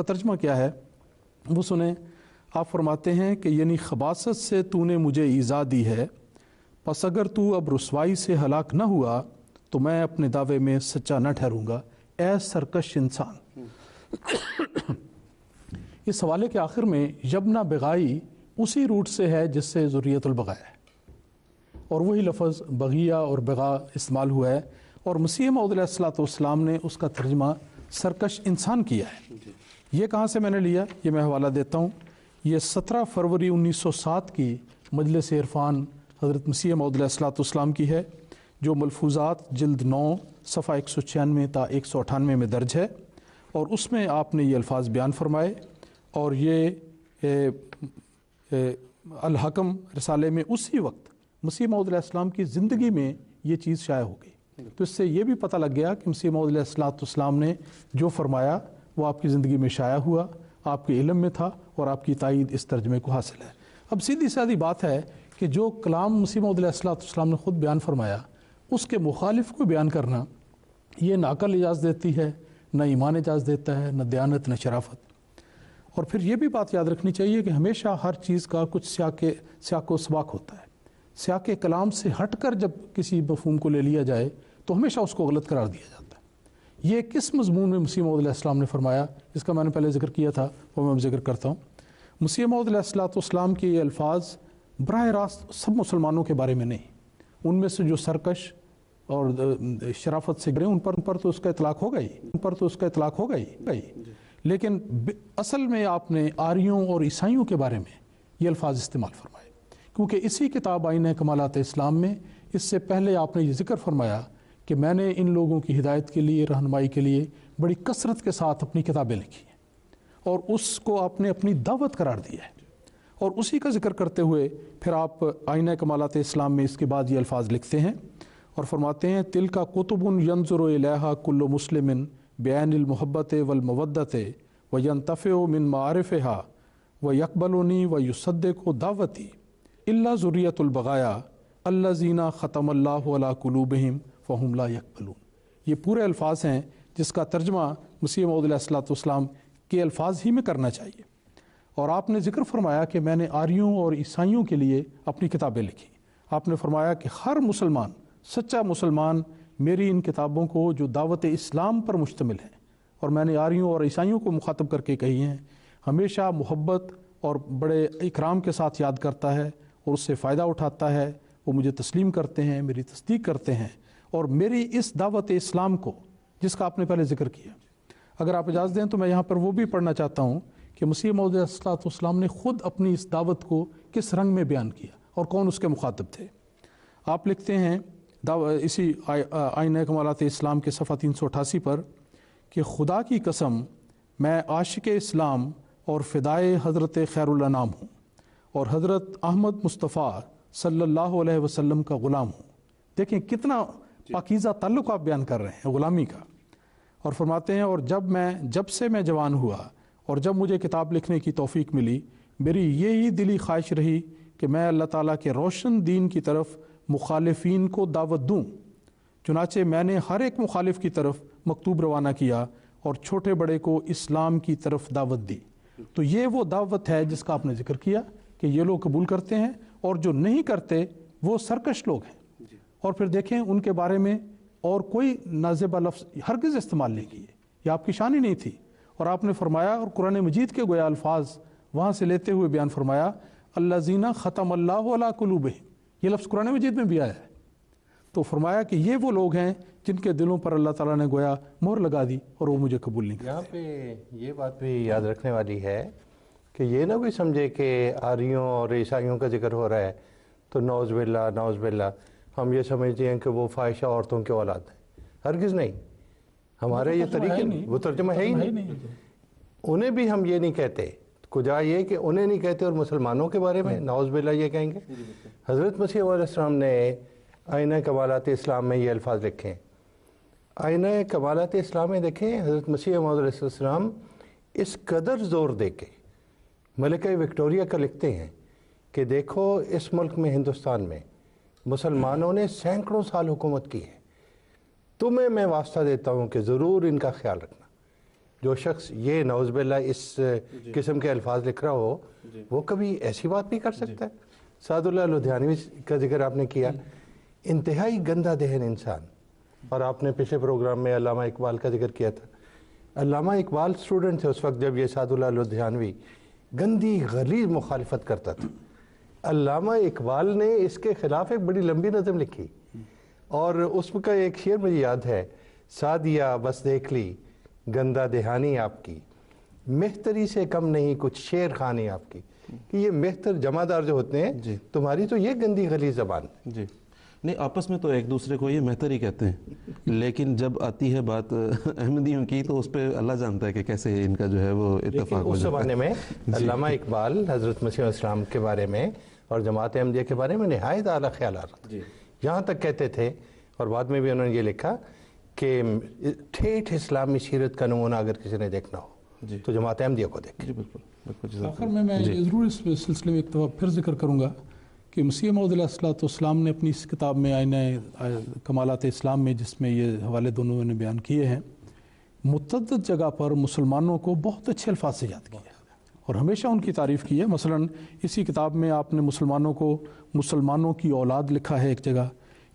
ترجمہ کیا ہے وہ سنیں۔ آپ فرماتے ہیں کہ یعنی خباثت سے تو نے مجھے ایذا دی ہے، پس اگر تو اب رسوائی سے ہلاک نہ ہوا تو میں اپنے دعوے میں سچا نہ ٹھہروں گا، اے سرکش انسان۔ اس حوالے کے آخر میں یبنا بغائی اسی روٹ سے ہے جس سے ذریت البغا ہے، اور وہی لفظ بغیہ اور بغا استعمال ہوا ہے، اور مسیح موعود علیہ الصلوۃ والسلام نے اس کا ترجمہ سرکش انسان کیا ہے۔ یہ کہاں سے میں نے لیا، یہ میں حوالہ دیتا ہوں۔ یہ 17 فروری 1907 کی مجلس عرفان حضرت مسیح موعود علیہ الصلوۃ والسلام کی ہے، جو ملفوظات جلد 9 صفحہ 196 تا 198 میں درج ہے، اور اس میں آپ نے یہ الفاظ بیان فرمائے، اور یہ الحکم رسالے میں اسی وقت مسیح موعود علیہ السلام کی زندگی میں یہ چیز شائع ہو گئی، تو اس سے یہ بھی پتہ لگ گیا کہ مسیح موعود علیہ السلام نے جو فرمایا وہ آپ کی زندگی میں شائع ہوا، آپ کے علم میں تھا، اور آپ کی تائید اس ترجمے کو حاصل ہے۔ اب سیدھی سادی بات ہے کہ جو کلام مسیح موعود علیہ السلام نے خود بیان فرمایا اس کے مخالف کو بیان کرنا یہ نہ عقل اجازت دیتی ہے، نہ ایمان اجازت دیتا ہے، نہ دیانت، نہ شرافت۔ اور پھر یہ بھی بات یاد رکھنی چاہیے کہ ہمیشہ ہر چیز کا کچھ سیاق و سباق ہوتا ہے۔ سیاق کلام سے ہٹ کر جب کسی مفہوم کو لے لیا جائے تو ہمیشہ اس کو غلط قرار دیا جاتا ہے۔ یہ کس مضمون میں مسیح موعود علیہ السلام نے فرمایا، اس کا میں نے پہلے ذکر کیا تھا، وہ میں ذکر کرتا ہوں۔ مسیح موعود علیہ السلام کے یہ الفاظ براہ راست سب مسلمانوں کے بارے میں نہیں، ان میں سے جو سرکش اور شرافت سے گرے ان پر تو اس کا اطلاق ہوگا ہی، لیکن اصل میں آپ نے آریوں اور عیسائیوں کے بارے میں یہ الفاظ استعمال فرمائے، کیونکہ اسی کتاب آئینہ کمالات اسلام میں اس سے پہلے آپ نے یہ ذکر فرمایا کہ میں نے ان لوگوں کی ہدایت کے لیے، رہنمائی کے لیے بڑی کثرت کے ساتھ اپنی کتابیں لکھی ہیں، اور اس کو آپ نے اپنی دعوت قرار دیا ہے، اور اسی کا ذکر کرتے ہوئے پھر آپ آئینہ کمالات اسلام میں اس کے بعد یہ الفاظ لکھتے ہیں اور فرماتے ہیں تلک کتب ینظر الیہا کل مسلم بعین المحبت والمودت وینتفع من معارفہا ویقبلنی ویصدق دعوتی الا ذریۃ البغایا الذین ختم اللہ علی قلوبہم فہم لا یقبلون۔ یہ پورے الفاظ ہیں جس کا ترجمہ مسیح موعود علیہ السلام کے الفاظ ہی میں کرنا چاہیے، اور آپ نے ذکر فرمایا کہ میں نے آریوں اور عیسائیوں کے لیے اپنی کتابیں لکھی۔ آپ نے فرمایا کہ ہر مسلمان، سچا مسلمان میری ان کتابوں کو جو دعوت اسلام پر مشتمل ہیں، اور میں نے آریوں اور عیسائیوں کو مخاطب کر کے کہی ہیں، ہمیشہ محبت اور بڑے اکرام کے ساتھ یاد کرتا ہے اور اس سے فائدہ اٹھاتا ہے، وہ مجھے تسلیم کرتے ہیں، میری تصدیق کرتے ہیں، اور میری اس دعوت اسلام کو جس کا آپ نے پہلے ذکر کیا، اگر آپ اجازت دیں تو میں یہاں پر وہ بھی پڑھنا چاہتا ہوں کہ مسیح موعود علیہ السلام نے خود اپنی اس دعوت کو کس رنگ میں بیان کیا اور کون اس کے مخاطب تھے۔ آپ لکھتے ہیں اسی آئینہ کمالات اسلام کے صفحہ 388 پر کہ خدا کی قسم میں عاشق اسلام اور فدائے حضرت خیر الانام ہوں، اور حضرت احمد مصطفیٰ صلی اللہ علیہ وسلم کا غلام ہوں۔ دیکھیں کتنا پاکیزہ تعلق آپ بیان کر رہے ہیں غلامی کا، اور فرماتے ہیں اور جب سے میں جوان ہوا اور جب مجھے کتاب لکھنے کی توفیق ملی، میری یہی دلی خواہش رہی کہ میں اللہ تعالیٰ کے روشن دین کی طرف مخالفین کو دعوت دوں، چنانچہ میں نے ہر ایک مخالف کی طرف مکتوب روانہ کیا اور چھوٹے بڑے کو اسلام کی طرف دعوت دی۔ تو یہ وہ دعوت ہے جس کا آپ نے ذکر کیا کہ یہ لوگ قبول کرتے ہیں، اور جو نہیں کرتے وہ سرکش لوگ ہیں۔ اور پھر دیکھیں ان کے بارے میں اور کوئی نازیبہ لفظ ہرگز استعمال نہیں کیے، یہ آپ کی شان ہی نہیں تھی، اور آپ نے فرمایا اور قرآن مجید کے گویا الفاظ وہاں سے لیتے ہوئے بیان فرمایا الذین ختم اللہ علی قلوبہم، یہ لفظ قرآن مجید میں بھی آیا ہے۔ تو فرمایا کہ یہ وہ لوگ ہیں جن کے دلوں پر اللہ تعالیٰ نے گویا مہر لگا دی اور وہ مجھے قبول نہیں کرتے۔ یہاں پہ یہ بات بھی یاد رکھنے والی ہے کہ یہ نہ کوئی سمجھے کہ آریوں اور عیسائیوں کا ذکر ہو رہا ہے تو نعوذ باللہ ہم یہ سمجھتے ہیں کہ وہ فاحشہ عورتوں کے اولاد ہیں۔ ہرگز نہیں، ہمارے یہ طریقے نہیں، وہ ترجمہ ہے ہی نہیں۔ انہیں بھی ہم یہ نہیں کہتے، کجا یہ کہ انہیں نہیں کہتے اور مسلمانوں کے بارے میں نعوذ باللہ یہ کہیں گے۔ حضرت مسیح علیہ السلام نے آئینہ کمالات اسلام میں یہ الفاظ لکھے ہیں۔ آئینہ کمالات اسلام میں دیکھیں حضرت مسیح علیہ السلام اس قدر زور دے کے ملکہ وکٹوریہ کا لکھتے ہیں کہ دیکھو اس ملک میں، ہندوستان میں مسلمانوں نے سینکڑوں سال حکومت کی ہے، تمہیں میں واسطہ دیتا ہوں کہ ضرور ان کا خیال رکھنا، جو شخص یہ نعوذ باللہ اس قسم کے الفاظ لکھ رہا ہو وہ کبھی ایسی بات بھی کر سکتا ہے؟ سعد اللہ لدھیانوی کا ذکر آپ نے کیا، انتہائی گندہ دہن انسان. اور آپ نے پچھلے پروگرام میں علامہ اقبال کا ذکر کیا تھا. علامہ اقبال اسٹوڈنٹ تھے اس وقت جب یہ سعد اللہ لدھیانوی گندی غلیظ مخالفت کرتا تھا. علامہ اقبال نے اس کے خلاف ایک بڑی لمبی نظم لکھی اور اس کا ایک شعر مجھے یاد ہے، سعدیہ بس دیکھ لی گندہ دہانی آپ کی، مہتری سے کم نہیں کچھ شیر خانی آپ کی. کہ یہ مہتر جمعدار جو ہوتے ہیں تمہاری تو یہ گندی غلیظ زبان. جی نہیں، آپس میں تو ایک دوسرے کو یہ مہتر ہی کہتے ہیں، لیکن جب آتی ہے بات احمدیوں کی تو اس پہ اللہ جانتا ہے کہ کیسے ان کا جو ہے وہ اتفاق ہو اس جاتا ہے. زمانے میں علامہ اقبال حضرت مسیح علیہ السلام کے بارے میں اور جماعت احمدیہ کے بارے میں نہایت اعلیٰ خیالات، یہاں تک کہتے تھے اور بعد میں بھی انہوں نے یہ لکھا کہ ٹھیٹھ اسلامی سیرت کا نمونہ اگر کسی نے دیکھنا ہو تو جماعت احمدیہ کو دیکھے. جی بالکل. آخر میں یہ ضرور اس سلسلے میں ایک دفعہ پھر ذکر کروں گا کہ مسیح موعود علیہ السلام نے اپنی اس کتاب میں آئینہ کمالات اسلام میں، جس میں یہ حوالے دونوں نے بیان کیے ہیں، متعدد جگہ پر مسلمانوں کو بہت اچھے الفاظ سے یاد کیا اور ہمیشہ ان کی تعریف کی ہے. مثلا اسی کتاب میں آپ نے مسلمانوں کو مسلمانوں کی اولاد لکھا ہے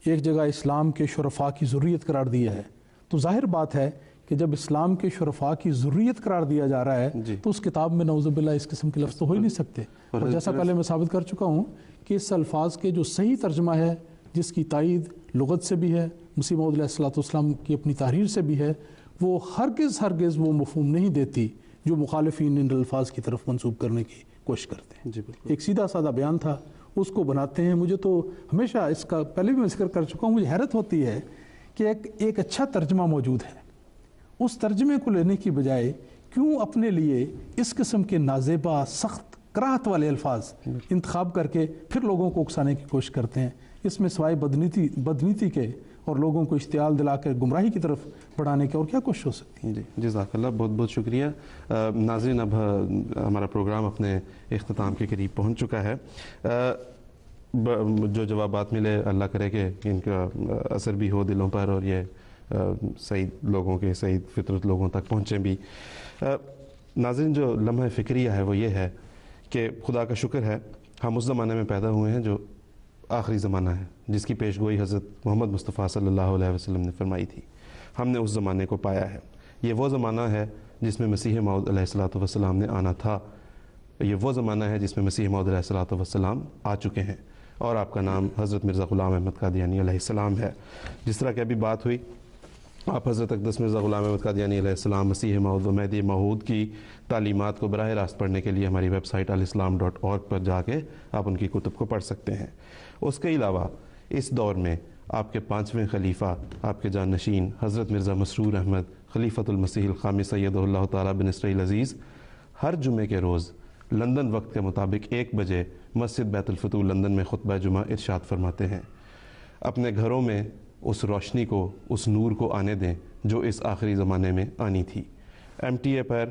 ایک جگہ اسلام کے شرفاء کی ذریت قرار دیا ہے. تو ظاہر بات ہے کہ جب اسلام کے شرفاء کی ذریت قرار دیا جا رہا ہے تو اس کتاب میں نعوذ باللہ اس قسم کے لفظ تو ہو ہی نہیں سکتے. اور جیسا پہلے میں ثابت کر چکا ہوں کہ اس الفاظ کے جو صحیح ترجمہ ہے، جس کی تائید لغت سے بھی ہے، مسیح موعود علیہ السلام کی اپنی تحریر سے بھی ہے، وہ ہرگز وہ مفہوم نہیں دیتی جو مخالفین ان الفاظ کی طرف منسوب کرنے کی کوشش کرتے ہیں. ایک سیدھا سادہ بیان تھا، اس کو بناتے ہیں. مجھے تو ہمیشہ اس کا پہلے بھی میں ذکر کر چکا ہوں، مجھے حیرت ہوتی ہے کہ ایک اچھا ترجمہ موجود ہے، اس ترجمے کو لینے کی بجائے کیوں اپنے لیے اس قسم کے نازیبا سخت کراہت والے الفاظ انتخاب کر کے پھر لوگوں کو اکسانے کی کوشش کرتے ہیں. اس میں سوائے بدنیتی کے اور لوگوں کو اشتعال دلا کر گمراہی کی طرف بڑھانے کے اور کیا کوشش ہو سکتی ہے. جی جزاک اللہ، بہت بہت شکریہ. ناظرین، اب ہمارا پروگرام اپنے اختتام کے قریب پہنچ چکا ہے. جو جوابات ملے اللہ کرے کہ ان کا اثر بھی ہو دلوں پر اور یہ سعید لوگوں کے سعید فطرت لوگوں تک پہنچیں بھی. ناظرین، جو لمحہ فکریہ ہے وہ یہ ہے کہ خدا کا شکر ہے ہم اس زمانے میں پیدا ہوئے ہیں جو آخری زمانہ ہے، جس کی پیشگوئی حضرت محمد مصطفیٰ صلی اللہ علیہ وسلم نے فرمائی تھی. ہم نے اس زمانے کو پایا ہے. یہ وہ زمانہ ہے جس میں مسیح موعود علیہ السلام نے آنا تھا. یہ وہ زمانہ ہے جس میں مسیح موعود علیہ السلام آ چکے ہیں اور آپ کا نام حضرت مرزا غلام احمد قادیانی علیہ السلام ہے. جس طرح کہ ابھی بات ہوئی، آپ حضرت اقدس مرزا غلام احمد قادیانی علیہ السلام مسیح موعود و مہدی موعود کی تعلیمات کو براہ راست پڑھنے کے لیے ہماری ویب سائٹ alislam.org پر جا کے آپ ان کی کتب کو پڑھ سکتے ہیں. اس کے علاوہ اس دور میں آپ کے 5ویں خلیفہ، آپ کے جانشین حضرت مرزا مسرور احمد خلیفۃ المسیح الخامس سید اللہ تعالیٰ بن اسرائیل عزیز ہر جمعے کے روز لندن وقت کے مطابق 1 بجے مسجد بیت الفتوح لندن میں خطبہ جمعہ ارشاد فرماتے ہیں. اپنے گھروں میں اس روشنی کو، اس نور کو آنے دیں جو اس آخری زمانے میں آنی تھی. MTA پر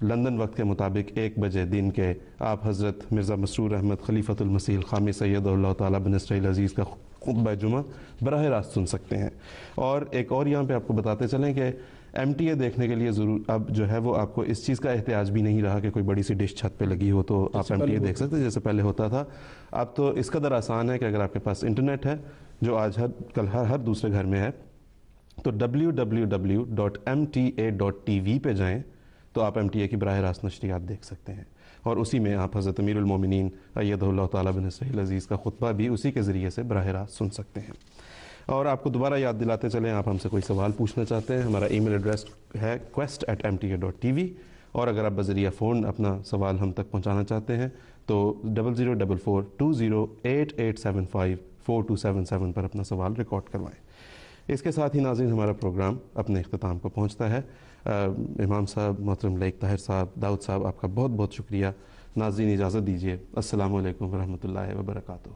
لندن وقت کے مطابق 1 بجے دن کے آپ حضرت مرزا مسرور احمد خلیفۃ المسیح الخامس سید اللہ تعالیٰ بن اسرائیل عزیز کا خطبہ جمعہ براہ راست سن سکتے ہیں. اور ایک اور یہاں پہ آپ کو بتاتے چلیں کہ MTA دیکھنے کے لیے ضرور اب جو ہے وہ آپ کو اس چیز کا احتیاج بھی نہیں رہا کہ کوئی بڑی سی ڈش چھت پہ لگی ہو تو آپ MTA دیکھ سکتے جیسے پہلے ہوتا تھا. اب تو اس قدر آسان ہے کہ اگر آپ کے پاس انٹرنیٹ ہے، جو آج کل ہر دوسرے گھر میں ہے، تو www.mta.tv پہ جائیں تو آپ MTA کی براہ راست نشریات دیکھ سکتے ہیں. اور اسی میں آپ حضرت امیر المومنین ایدہ اللہ تعالیٰ بن اسرائیل عزیز کا خطبہ بھی اسی کے ذریعے سے براہ راست سن سکتے ہیں. اور آپ کو دوبارہ یاد دلاتے چلیں، آپ ہم سے کوئی سوال پوچھنا چاہتے ہیں، ہمارا ای میل ایڈریس ہے quest@mta.tv. اور اگر آپ بذریعہ فون اپنا سوال ہم تک پہنچانا چاہتے ہیں تو 00442088754277 پر اپنا سوال ریکارڈ کروائیں. اس کے ساتھ ہی ناظرین ہمارا پروگرام اپنے اختتام کو پہنچتا ہے. امام صاحب، محترم لائق طاہر صاحب، داؤد صاحب، آپ کا بہت بہت شکریہ. ناظرین اجازت دیجیے. السلام علیکم ورحمۃ اللہ وبرکاتہ.